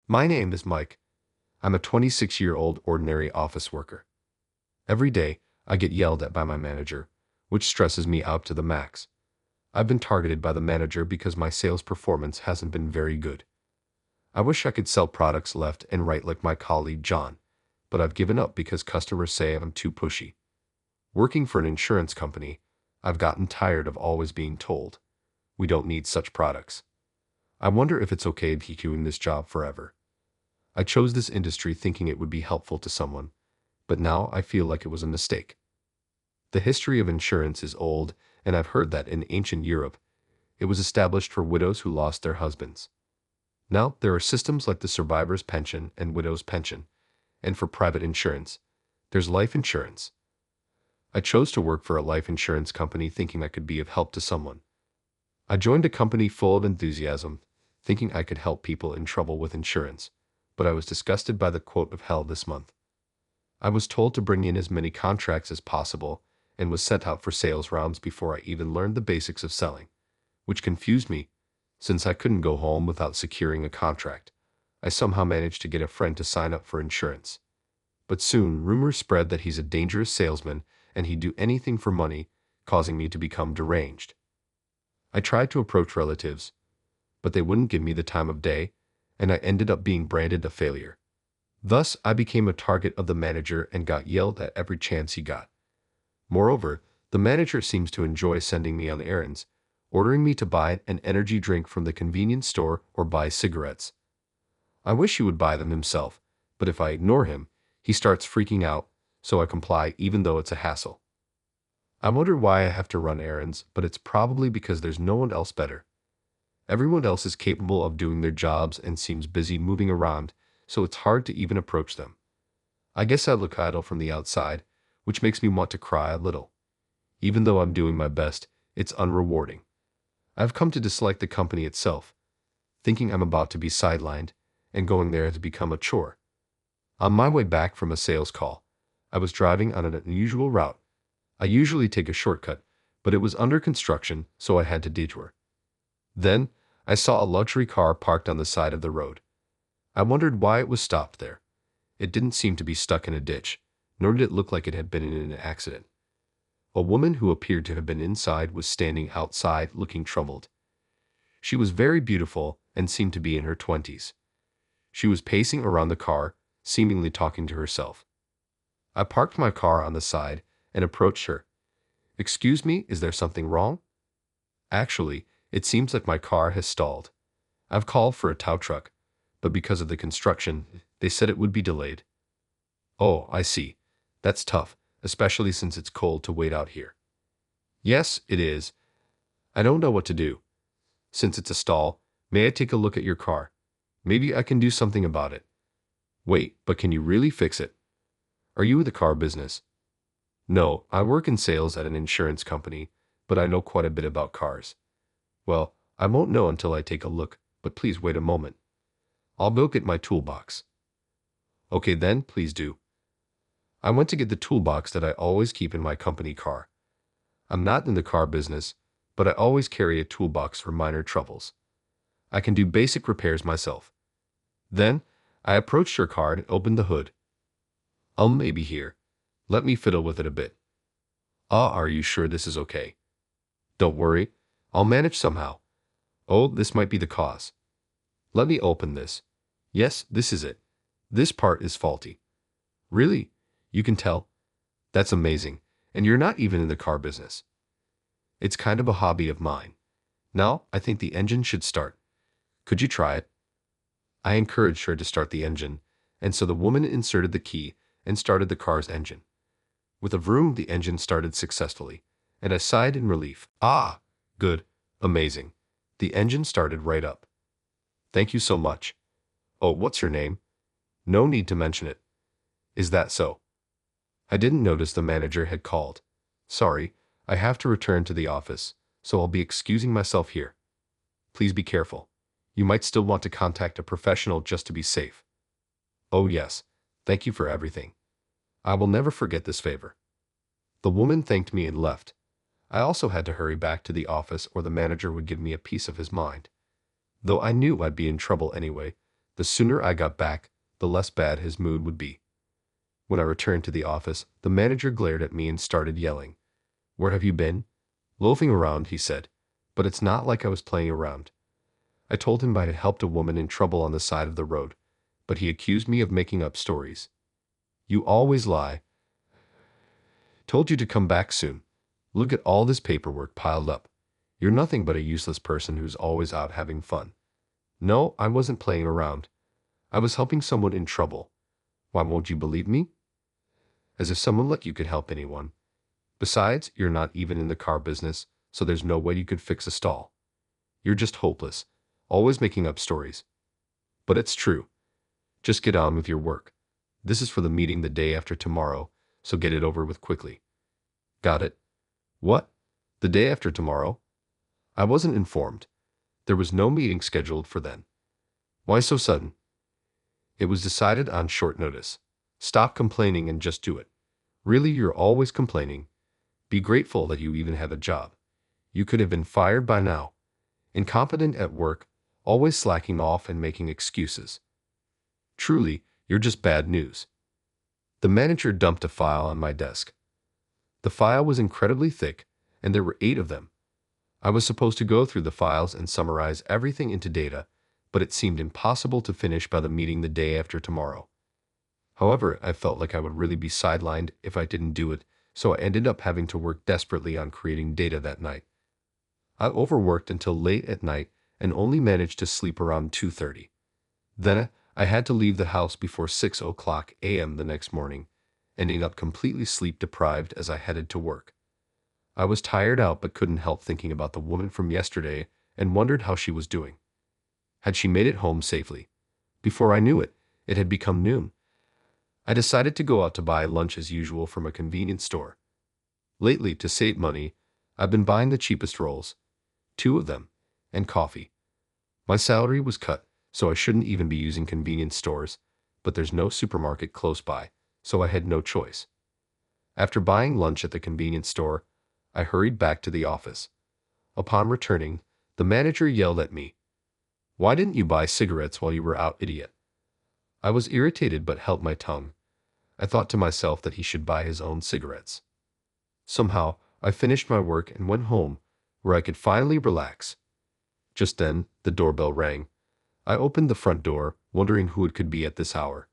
My name is Mike. I'm a 26-year-old ordinary office worker. Every day, I get yelled at by my manager, which stresses me out to the max. I've been targeted by the manager because my sales performance hasn't been very good. I wish I could sell products left and right like my colleague John, but I've given up because customers say I'm too pushy. Working for an insurance company, I've gotten tired of always being told, "We don't need such products." I wonder if it's okay to keep doing this job forever. I chose this industry thinking it would be helpful to someone, but now I feel like it was a mistake. The history of insurance is old, and I've heard that in ancient Europe, it was established for widows who lost their husbands. Now, there are systems like the survivor's pension and widow's pension, and for private insurance, there's life insurance. I chose to work for a life insurance company thinking I could be of help to someone. I joined a company full of enthusiasm, thinking I could help people in trouble with insurance, but I was disgusted by the quote of hell this month. I was told to bring in as many contracts as possible and was sent out for sales rounds before I even learned the basics of selling, which confused me, since I couldn't go home without securing a contract. I somehow managed to get a friend to sign up for insurance. But soon, rumors spread that he's a dangerous salesman and he'd do anything for money, causing me to become deranged. I tried to approach relatives, but they wouldn't give me the time of day, and I ended up being branded a failure. Thus, I became a target of the manager and got yelled at every chance he got. Moreover, the manager seems to enjoy sending me on errands, ordering me to buy an energy drink from the convenience store or buy cigarettes. I wish he would buy them himself, but if I ignore him, he starts freaking out, so I comply even though it's a hassle. I wonder why I have to run errands, but it's probably because there's no one else better. Everyone else is capable of doing their jobs and seems busy moving around, so it's hard to even approach them. I guess I look idle from the outside, which makes me want to cry a little. Even though I'm doing my best, it's unrewarding. I've come to dislike the company itself, thinking I'm about to be sidelined, and going there to become a chore. On my way back from a sales call, I was driving on an unusual route. I usually take a shortcut, but it was under construction, so I had to detour. Then, I saw a luxury car parked on the side of the road. I wondered why it was stopped there. It didn't seem to be stuck in a ditch, nor did it look like it had been in an accident. A woman who appeared to have been inside was standing outside looking troubled. She was very beautiful and seemed to be in her 20s. She was pacing around the car, seemingly talking to herself. I parked my car on the side and approached her. "Excuse me, is there something wrong?" "Actually, it seems like my car has stalled. I've called for a tow truck, but because of the construction, they said it would be delayed." "Oh, I see. That's tough, especially since it's cold to wait out here." "Yes, it is. I don't know what to do. Since it's a stall, may I take a look at your car? Maybe I can do something about it." "Wait, but can you really fix it? Are you in the car business?" "No, I work in sales at an insurance company, but I know quite a bit about cars." "Well, I won't know until I take a look, but please wait a moment. I'll go get my toolbox." "Okay then, please do." I went to get the toolbox that I always keep in my company car. I'm not in the car business, but I always carry a toolbox for minor troubles. I can do basic repairs myself. Then, I approached her car and opened the hood. Maybe here. Let me fiddle with it a bit." Are you sure this is okay?" "Don't worry. I'll manage somehow." "Oh, this might be the cause. Let me open this. Yes, this is it. This part is faulty." "Really? You can tell? That's amazing. And you're not even in the car business." "It's kind of a hobby of mine. Now, I think the engine should start. Could you try it?" I encouraged her to start the engine, and so the woman inserted the key and started the car's engine. With a vroom, the engine started successfully, and I sighed in relief. "Ah, good. Amazing. The engine started right up. Thank you so much. Oh, what's your name?" "No need to mention it." "Is that so?" I didn't notice the manager had called. "Sorry, I have to return to the office, so I'll be excusing myself here. Please be careful. You might still want to contact a professional just to be safe." "Oh yes, thank you for everything. I will never forget this favor." The woman thanked me and left. I also had to hurry back to the office or the manager would give me a piece of his mind. Though I knew I'd be in trouble anyway, The sooner I got back, the less bad his mood would be. When I returned to the office, the manager glared at me and started yelling. "Where have you been?" "Loafing around," he said. But it's not like I was playing around. I told him I had helped a woman in trouble on the side of the road, but he accused me of making up stories. "You always lie. Told you to come back soon. Look at all this paperwork piled up. You're nothing but a useless person who's always out having fun." No, I wasn't playing around. I was helping someone in trouble. Why won't you believe me? As if someone like you could help anyone. Besides, you're not even in the car business, so there's no way you could fix a stall. You're just hopeless, always making up stories. But it's true. Just get on with your work. This is for the meeting the day after tomorrow, so get it over with quickly. Got it? What? The day after tomorrow? I wasn't informed. There was no meeting scheduled for then. Why so sudden? It was decided on short notice. Stop complaining and just do it. Really, you're always complaining. Be grateful that you even have a job. You could have been fired by now. Incompetent at work, always slacking off and making excuses. Truly, you're just bad news. The manager dumped a file on my desk. The file was incredibly thick, and there were 8 of them. I was supposed to go through the files and summarize everything into data, but it seemed impossible to finish by the meeting the day after tomorrow. However, I felt like I would really be sidelined if I didn't do it, so I ended up having to work desperately on creating data that night. I overworked until late at night and only managed to sleep around 2:30. Then I had to leave the house before 6 a.m. the next morning, ending up completely sleep-deprived as I headed to work. I was tired out but couldn't help thinking about the woman from yesterday and wondered how she was doing. Had she made it home safely? Before I knew it, it had become noon. I decided to go out to buy lunch as usual from a convenience store. Lately, to save money, I've been buying the cheapest rolls, 2 of them, and coffee. My salary was cut, so I shouldn't even be using convenience stores, but there's no supermarket close by, so I had no choice. After buying lunch at the convenience store, I hurried back to the office. Upon returning, the manager yelled at me. "Why didn't you buy cigarettes while you were out, idiot?" I was irritated but held my tongue. I thought to myself that he should buy his own cigarettes. Somehow, I finished my work and went home, where I could finally relax. Just then, the doorbell rang. I opened the front door, wondering who it could be at this hour.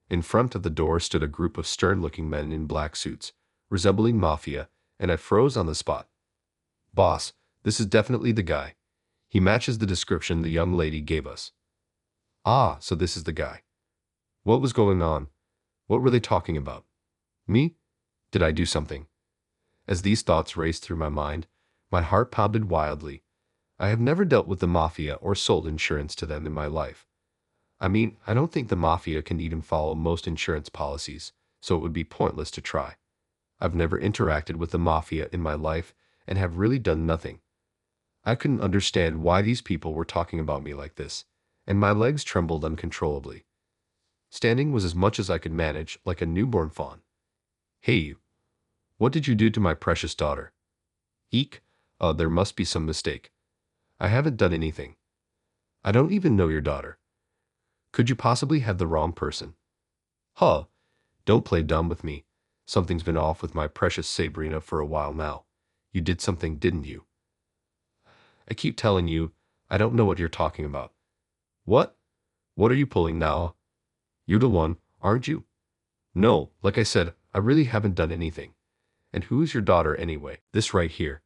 In front of the door stood a group of stern-looking men in black suits, resembling Mafia, and I froze on the spot. "Boss, this is definitely the guy. He matches the description the young lady gave us." Ah, so this is the guy. What was going on? What were they talking about? Me? Did I do something? As these thoughts raced through my mind, my heart pounded wildly. I have never dealt with the Mafia or sold insurance to them in my life. I mean, I don't think the Mafia can even follow most insurance policies, so it would be pointless to try. I've never interacted with the Mafia in my life and have really done nothing. I couldn't understand why these people were talking about me like this, and my legs trembled uncontrollably. Standing was as much as I could manage, like a newborn fawn. "Hey you, what did you do to my precious daughter?" "Eek, there must be some mistake. I haven't done anything. I don't even know your daughter. Could you possibly have the wrong person?" "Huh, don't play dumb with me. Something's been off with my precious Sabrina for a while now. You did something, didn't you?" "I keep telling you, I don't know what you're talking about." "What? What are you pulling now? You're the one, aren't you?" "No, like I said, I really haven't done anything. And who's your daughter anyway?" "This right here.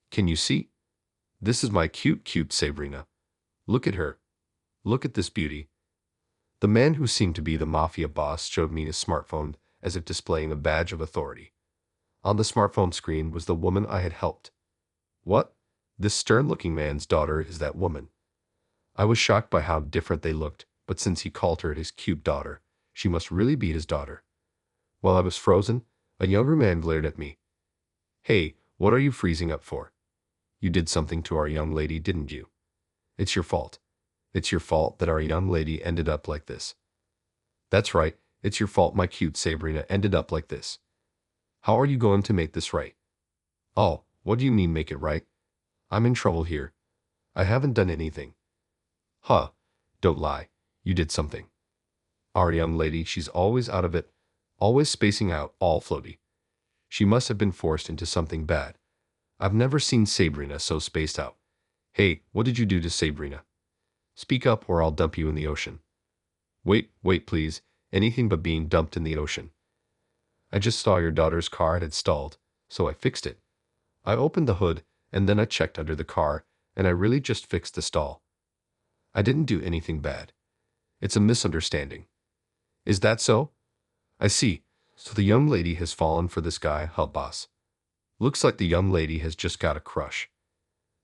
Can you see? This is my cute Sabrina. Look at her. Look at this beauty." The man who seemed to be the Mafia boss showed me his smartphone as if displaying a badge of authority. On the smartphone screen was the woman I had helped. What? This stern-looking man's daughter is that woman. I was shocked by how different they looked, but since he called her his cute daughter, she must really be his daughter. While I was frozen, a younger man glared at me. "Hey, what are you freezing up for? You did something to our young lady, didn't you? It's your fault. It's your fault that our young lady ended up like this." "That's right, it's your fault my cute Sabrina ended up like this. How are you going to make this right?" "Oh, what do you mean make it right? I'm in trouble here. I haven't done anything." "Huh, don't lie. You did something. Our young lady, she's always out of it, always spacing out, all floaty. She must have been forced into something bad. I've never seen Sabrina so spaced out. Hey, what did you do to Sabrina? Speak up or I'll dump you in the ocean. Wait, please. Anything but being dumped in the ocean. I just saw your daughter's car had stalled, so I fixed it. I opened the hood, and then I checked under the car, and I really just fixed the stall. I didn't do anything bad. It's a misunderstanding. Is that so? I see. So the young lady has fallen for this guy, huh, boss? Looks like the young lady has just got a crush.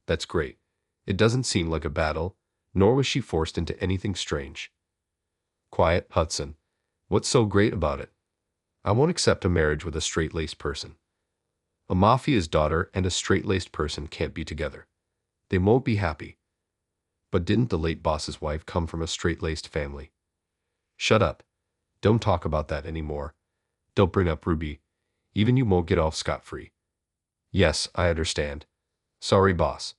That's great. It doesn't seem like a battle, nor was she forced into anything strange. Quiet, Hudson. What's so great about it? I won't accept a marriage with a straight-laced person. A mafia's daughter and a straight-laced person can't be together. They won't be happy. But didn't the late boss's wife come from a straight-laced family? Shut up. Don't talk about that anymore. Don't bring up Ruby. Even you won't get off scot-free. Yes, I understand. Sorry, boss.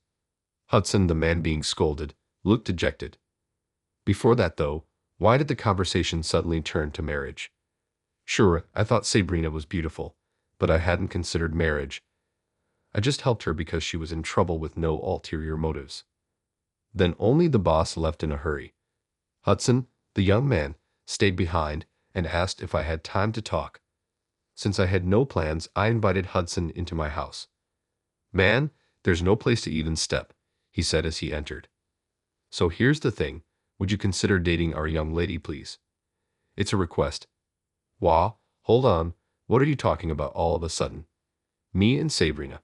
Hudson, the man being scolded, looked dejected. Before that, though, why did the conversation suddenly turn to marriage? Sure, I thought Sabrina was beautiful, but I hadn't considered marriage. I just helped her because she was in trouble with no ulterior motives. Then only the boss left in a hurry. Hudson, the young man, stayed behind and asked if I had time to talk. Since I had no plans, I invited Hudson into my house. Man, there's no place to even step, he said as he entered. So here's the thing. Would you consider dating our young lady, please? It's a request. Wah, hold on. What are you talking about all of a sudden? Me and Sabrina.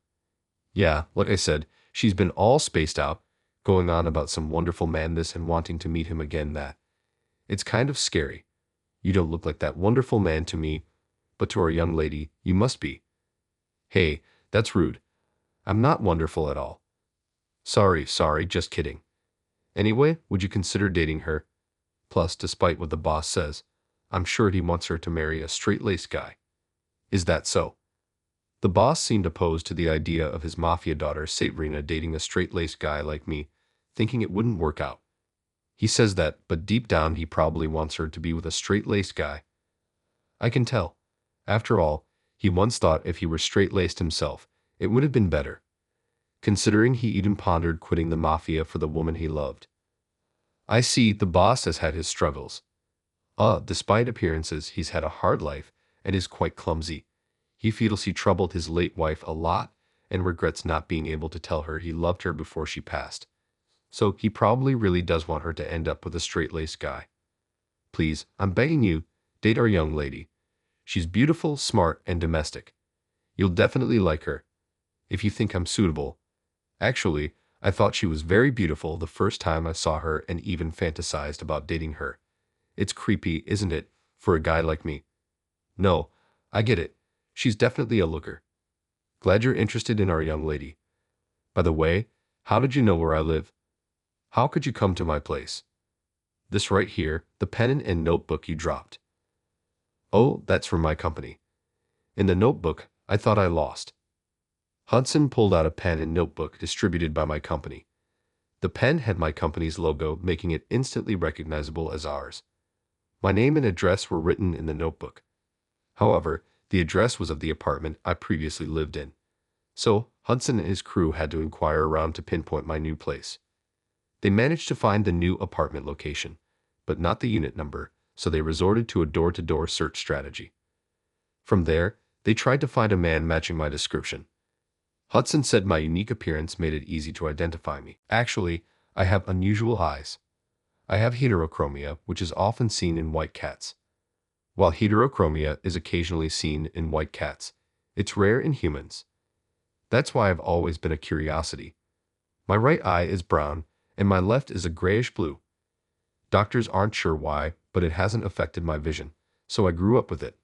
Yeah, like I said, she's been all spaced out, going on about some wonderful man this and wanting to meet him again that. It's kind of scary. You don't look like that wonderful man to me, but to our young lady, you must be. Hey, that's rude. I'm not wonderful at all. Sorry, just kidding. Anyway, would you consider dating her? Plus, despite what the boss says, I'm sure he wants her to marry a straight-laced guy. Is that so? The boss seemed opposed to the idea of his mafia daughter Sabrina dating a straight-laced guy like me, thinking it wouldn't work out. He says that, but deep down he probably wants her to be with a straight-laced guy. I can tell. After all, he once thought if he were straight-laced himself, it would have been better. Considering he even pondered quitting the mafia for the woman he loved. I see, the boss has had his struggles. Despite appearances, he's had a hard life and is quite clumsy. He feels he troubled his late wife a lot and regrets not being able to tell her he loved her before she passed. So he probably really does want her to end up with a straight-laced guy. Please, I'm begging you, date our young lady. She's beautiful, smart, and domestic. You'll definitely like her. If you think I'm suitable. Actually, I thought she was very beautiful the first time I saw her and even fantasized about dating her. It's creepy, isn't it, for a guy like me? No, I get it. She's definitely a looker. Glad you're interested in our young lady. By the way, how did you know where I live? How could you come to my place? This right here, the pen and notebook you dropped. Oh, that's from my company. In the notebook, I thought I lost. Hudson pulled out a pen and notebook distributed by my company. The pen had my company's logo, making it instantly recognizable as ours. My name and address were written in the notebook. However, the address was of the apartment I previously lived in. So, Hudson and his crew had to inquire around to pinpoint my new place. They managed to find the new apartment location, but not the unit number, so they resorted to a door-to-door search strategy. From there, they tried to find a man matching my description. Hudson said my unique appearance made it easy to identify me. Actually, I have unusual eyes. I have heterochromia, which is often seen in white cats. While heterochromia is occasionally seen in white cats, it's rare in humans. That's why I've always been a curiosity. My right eye is brown, and my left is a grayish-blue. Doctors aren't sure why, but it hasn't affected my vision, so I grew up with it.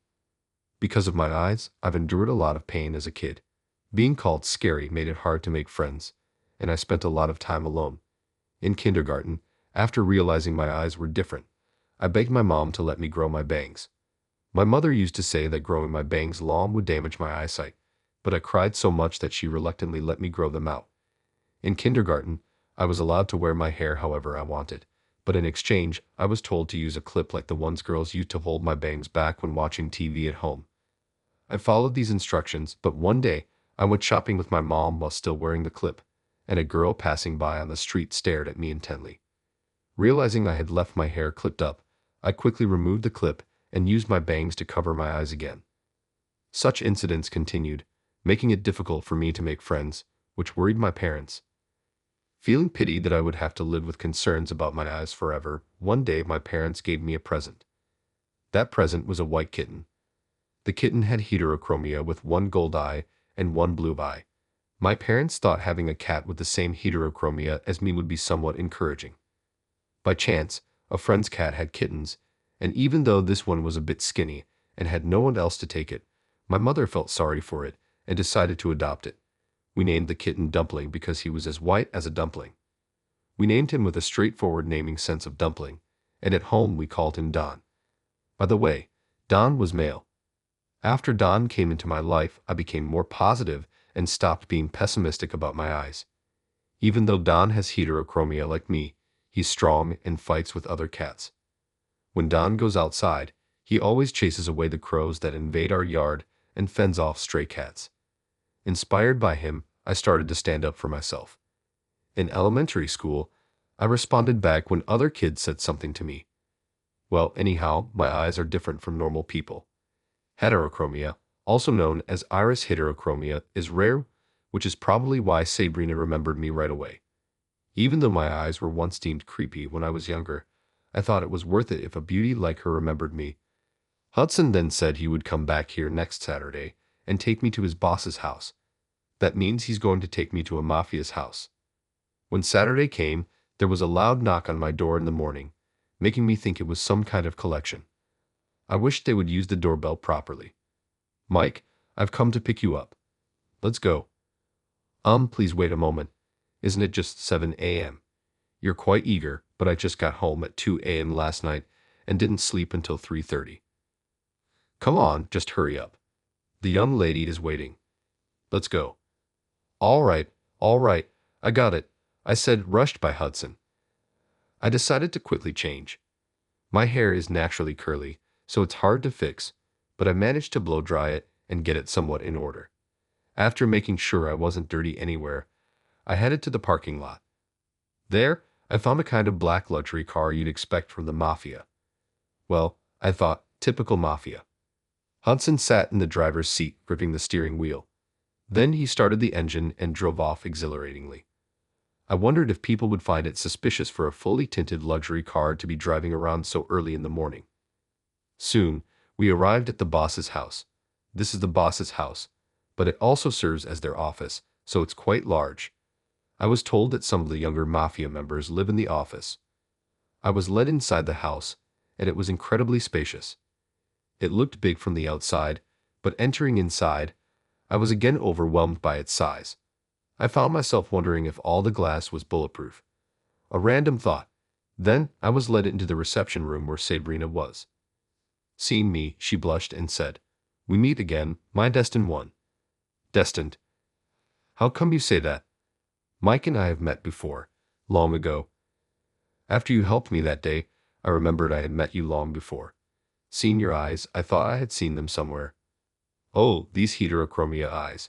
Because of my eyes, I've endured a lot of pain as a kid. Being called scary made it hard to make friends, and I spent a lot of time alone. In kindergarten, after realizing my eyes were different, I begged my mom to let me grow my bangs. My mother used to say that growing my bangs long would damage my eyesight, but I cried so much that she reluctantly let me grow them out. In kindergarten, I was allowed to wear my hair however I wanted, but in exchange, I was told to use a clip like the ones girls used to hold my bangs back when watching TV at home. I followed these instructions, but one day, I went shopping with my mom while still wearing the clip, and a girl passing by on the street stared at me intently. Realizing I had left my hair clipped up, I quickly removed the clip and used my bangs to cover my eyes again. Such incidents continued, making it difficult for me to make friends, which worried my parents. Feeling pity that I would have to live with concerns about my eyes forever, one day my parents gave me a present. That present was a white kitten. The kitten had heterochromia with one gold eye and one blue eye. My parents thought having a cat with the same heterochromia as me would be somewhat encouraging. By chance, a friend's cat had kittens, and even though this one was a bit skinny and had no one else to take it, my mother felt sorry for it and decided to adopt it. We named the kitten Dumpling because he was as white as a dumpling. We named him with a straightforward naming sense of dumpling, and at home we called him Don. By the way, Don was male. After Don came into my life, I became more positive and stopped being pessimistic about my eyes. Even though Don has heterochromia like me, he's strong and fights with other cats. When Don goes outside, he always chases away the crows that invade our yard and fends off stray cats. Inspired by him, I started to stand up for myself. In elementary school, I responded back when other kids said something to me. Well, anyhow, my eyes are different from normal people. Heterochromia, also known as iris heterochromia, is rare, which is probably why Sabrina remembered me right away. Even though my eyes were once deemed creepy when I was younger, I thought it was worth it if a beauty like her remembered me. Hudson then said he would come back here next Saturday and take me to his boss's house. That means he's going to take me to a Mafia's house. When Saturday came, there was a loud knock on my door in the morning, making me think it was some kind of collection. I wished they would use the doorbell properly. Mike, I've come to pick you up. Let's go. Please wait a moment. Isn't it just 7 a.m.? You're quite eager, but I just got home at 2 a.m. last night and didn't sleep until 3:30. Come on, just hurry up. The young lady is waiting. Let's go. All right, I got it, I said, rushed by Hudson. I decided to quickly change. My hair is naturally curly, so it's hard to fix, but I managed to blow dry it and get it somewhat in order. After making sure I wasn't dirty anywhere, I headed to the parking lot. There, I found a kind of black luxury car you'd expect from the Mafia. Well, I thought, typical Mafia. Hudson sat in the driver's seat, gripping the steering wheel. Then he started the engine and drove off exhilaratingly. I wondered if people would find it suspicious for a fully tinted luxury car to be driving around so early in the morning. Soon, we arrived at the boss's house. This is the boss's house, but it also serves as their office, so it's quite large. I was told that some of the younger Mafia members live in the office. I was led inside the house, and it was incredibly spacious. It looked big from the outside, but entering inside, I was again overwhelmed by its size. I found myself wondering if all the glass was bulletproof. A random thought. Then I was led into the reception room where Sabrina was. Seeing me, she blushed and said, "We meet again, my destined one." Destined? How come you say that? Mike and I have met before, long ago. After you helped me that day, I remembered I had met you long before. Seeing your eyes, I thought I had seen them somewhere. Oh, these heterochromia eyes.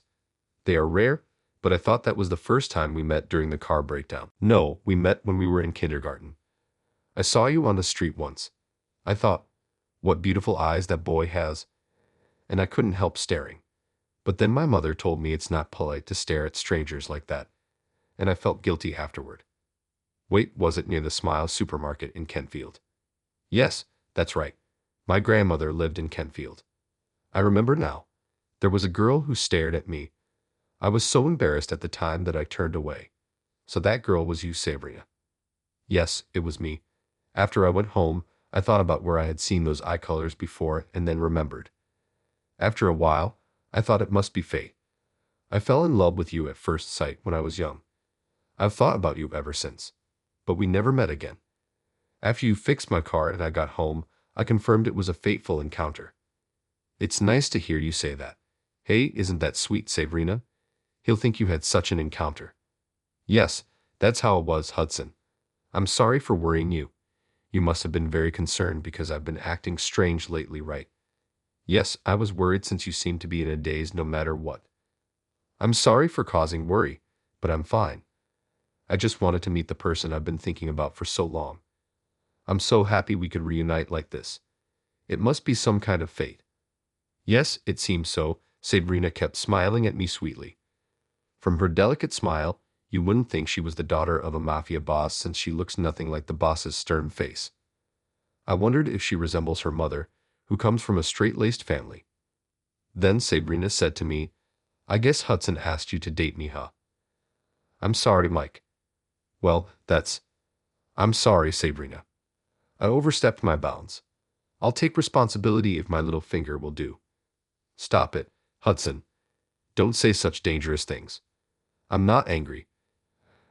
They are rare, but I thought that was the first time we met during the car breakdown. No, we met when we were in kindergarten. I saw you on the street once. I thought, what beautiful eyes that boy has, and I couldn't help staring. But then my mother told me it's not polite to stare at strangers like that, and I felt guilty afterward. Wait, was it near the Smile supermarket in Kentfield? Yes, that's right. My grandmother lived in Kentfield. I remember now. There was a girl who stared at me. I was so embarrassed at the time that I turned away. So that girl was you, Sabrina. Yes, it was me. After I went home, I thought about where I had seen those eye colors before and then remembered. After a while, I thought it must be fate. I fell in love with you at first sight when I was young. I've thought about you ever since. But we never met again. After you fixed my car and I got home, I confirmed it was a fateful encounter. It's nice to hear you say that. Hey, isn't that sweet, Sabrina? He'll think you had such an encounter. Yes, that's how it was, Hudson. I'm sorry for worrying you. You must have been very concerned because I've been acting strange lately, right? Yes, I was worried since you seem to be in a daze no matter what. I'm sorry for causing worry, but I'm fine. I just wanted to meet the person I've been thinking about for so long. I'm so happy we could reunite like this. It must be some kind of fate. Yes, it seems so, Sabrina kept smiling at me sweetly. From her delicate smile, you wouldn't think she was the daughter of a mafia boss since she looks nothing like the boss's stern face. I wondered if she resembles her mother, who comes from a straight-laced family. Then Sabrina said to me, I guess Hudson asked you to date me, huh? I'm sorry, Mike. Well, I'm sorry, Sabrina. I overstepped my bounds. I'll take responsibility if my little finger will do. Stop it, Hudson. Don't say such dangerous things. I'm not angry.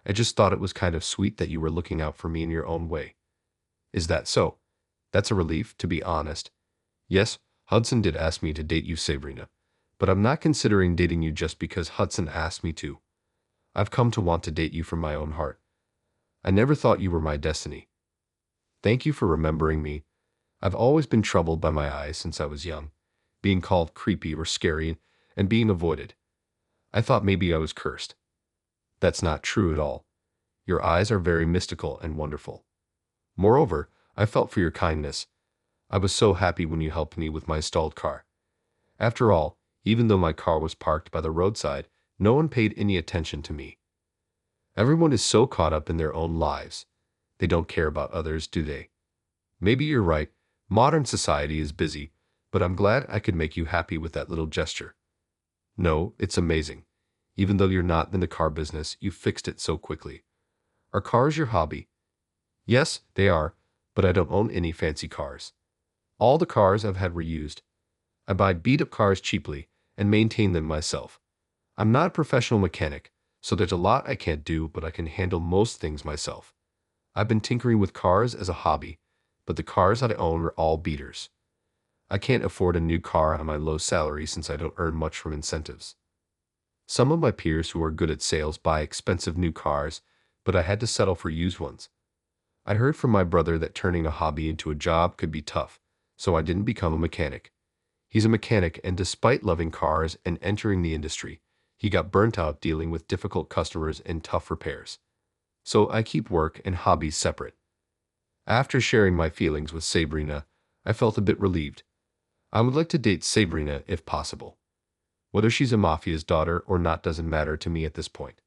I just thought it was kind of sweet that you were looking out for me in your own way. Is that so? That's a relief, to be honest. Yes, Hudson did ask me to date you, Sabrina. But I'm not considering dating you just because Hudson asked me to. I've come to want to date you from my own heart. I never thought you were my destiny. Thank you for remembering me. I've always been troubled by my eyes since I was young, being called creepy or scary and being avoided. I thought maybe I was cursed. That's not true at all. Your eyes are very mystical and wonderful. Moreover, I felt for your kindness. I was so happy when you helped me with my stalled car. After all, even though my car was parked by the roadside, no one paid any attention to me. Everyone is so caught up in their own lives. They don't care about others, do they? Maybe you're right. Modern society is busy, but I'm glad I could make you happy with that little gesture. No, it's amazing. Even though you're not in the car business, you fixed it so quickly. Are cars your hobby? Yes, they are, but I don't own any fancy cars. All the cars I've had were used. I buy beat-up cars cheaply and maintain them myself. I'm not a professional mechanic, so there's a lot I can't do, but I can handle most things myself. I've been tinkering with cars as a hobby, but the cars that I own are all beaters. I can't afford a new car on my low salary since I don't earn much from incentives. Some of my peers who are good at sales buy expensive new cars, but I had to settle for used ones. I heard from my brother that turning a hobby into a job could be tough, so I didn't become a mechanic. He's a mechanic, and despite loving cars and entering the industry, he got burnt out dealing with difficult customers and tough repairs. So I keep work and hobbies separate. After sharing my feelings with Sabrina, I felt a bit relieved. I would like to date Sabrina if possible. Whether she's a mafia's daughter or not doesn't matter to me at this point.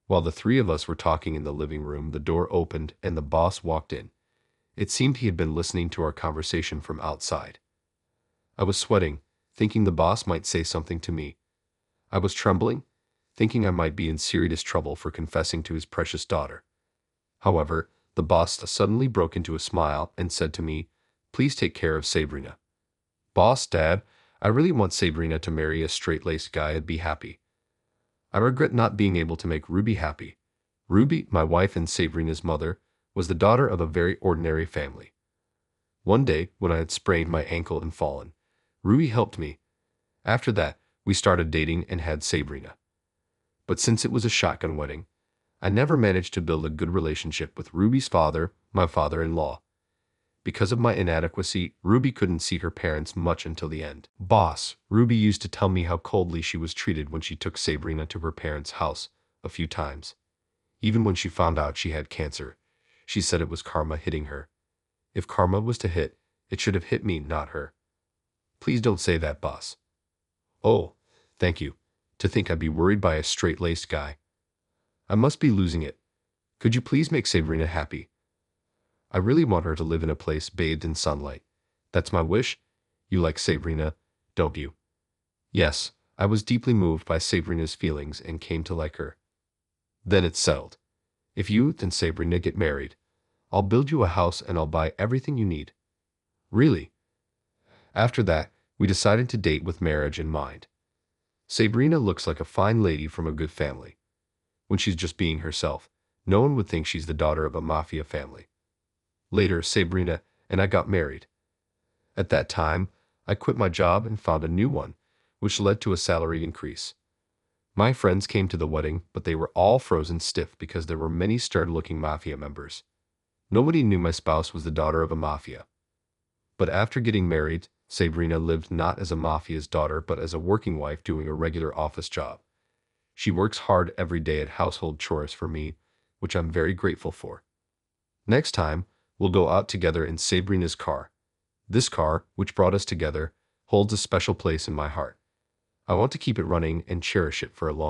While the three of us were talking in the living room, the door opened and the boss walked in. It seemed he had been listening to our conversation from outside. I was sweating, thinking the boss might say something to me. I was trembling, thinking I might be in serious trouble for confessing to his precious daughter. However, the boss suddenly broke into a smile and said to me, Please take care of Sabrina. Boss, Dad, I really want Sabrina to marry a straight-laced guy and be happy. I regret not being able to make Ruby happy. Ruby, my wife and Sabrina's mother, was the daughter of a very ordinary family. One day, when I had sprained my ankle and fallen, Ruby helped me. After that, we started dating and had Sabrina. But since it was a shotgun wedding, I never managed to build a good relationship with Ruby's father, my father-in-law. Because of my inadequacy, Ruby couldn't see her parents much until the end. Boss, Ruby used to tell me how coldly she was treated when she took Sabrina to her parents' house a few times. Even when she found out she had cancer, she said it was karma hitting her. If karma was to hit, it should have hit me, not her. Please don't say that, boss. Oh, thank you. To think I'd be worried by a straight-laced guy. I must be losing it. Could you please make Sabrina happy? I really want her to live in a place bathed in sunlight. That's my wish. You like Sabrina, don't you? Yes, I was deeply moved by Sabrina's feelings and came to like her. Then it's settled. If you and Sabrina get married, I'll build you a house and I'll buy everything you need. Really? After that, we decided to date with marriage in mind. Sabrina looks like a fine lady from a good family. When she's just being herself, no one would think she's the daughter of a mafia family. Later, Sabrina and I got married. At that time, I quit my job and found a new one, which led to a salary increase. My friends came to the wedding, but they were all frozen stiff because there were many stern-looking mafia members. Nobody knew my spouse was the daughter of a mafia. But after getting married, Sabrina lived not as a mafia's daughter but as a working wife doing a regular office job. She works hard every day at household chores for me, which I'm very grateful for. Next time, we'll go out together in Sabrina's car. This car, which brought us together, holds a special place in my heart. I want to keep it running and cherish it for a long